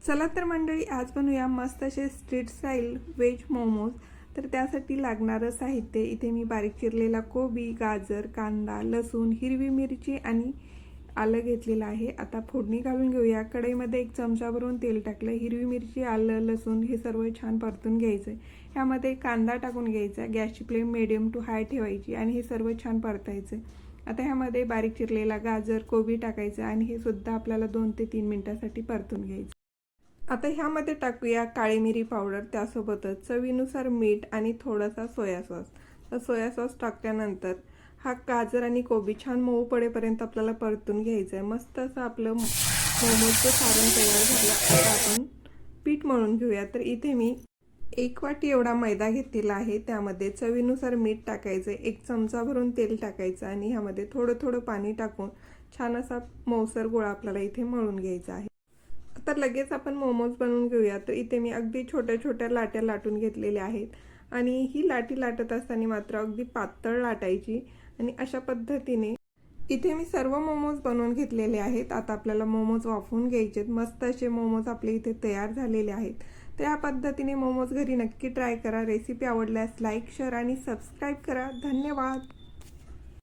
चला तर मंडळी, आज बनवूया मस्त असे स्ट्रीट स्टाईल व्हेज मोमोज। तर त्यासाठी लागणारं साहित्य इथे मी बारीक चिरलेला कोबी, गाजर, कांदा, लसूण, हिरवी मिरची आणि आलं घेतलेलं आहे। आता फोडणी घालून घेऊया। कढईमध्ये 1 चमचा भरून तेल टाकलं। हिरवी मिरची, आलं, लसूण हे सर्व छान परतून घ्यायचं। ह्यामध्ये कांदा टाकून घ्यायचा। गॅसची फ्लेम मीडियम टू हाय ठेवायची आणि हे सर्व छान परतायचं। आता ह्यामध्ये बारीक चिरलेला गाजर, कोबी टाकायचं आणि हे सुद्धा आपल्याला 2 ते 3 मिनिटांसाठी परतून घ्यायचं। आता ह्यामध्ये टाकूया काळी मिरी पावडर, त्यासोबतच चवीनुसार मीठ आणि थोडासा सोया सॉस। तर सोया सॉस टाकल्यानंतर हा गाजर आणि कोबी छान मऊ पडेपर्यंत आपल्याला परतून घ्यायचं आहे। मस्त असं आपलं मोमोजचं सारण तयार झालं। आता आपण पीठ मळून घेऊया। तर इथे मी 1 वाटी एवढा मैदा घेतलेला आहे। त्यामध्ये चवीनुसार मीठ टाकायचं, 1 चमचा भरून तेल टाकायचं आणि ह्यामध्ये थोडं थोडं पाणी टाकून छान असा मऊसर गोळा आपल्याला इथे मळून घ्यायचा आहे। आता लगेच आपण मोमोज बनवून घेऊया। तर इथे मी अगदी छोट्या छोट्या लाट्या लाटून घेतलेल्या आहेत आणि ही लाटी लाटत असताना मात्र अगदी पातळ लाटायची आणि अशा पद्धतीने इथे मी सर्व मोमोज बनवून घेतलेले आहेत। आता आपल्याला मोमोज वाफवून घ्यायचे आहेत। मस्त असे मोमोज आपले इथे तयार झालेले आहेत। तर या पद्धतीने मोमोज घरी नक्की ट्राय करा। रेसिपी आवडल्यास लाईक, शेअर आणि सबस्क्राईब करा। धन्यवाद।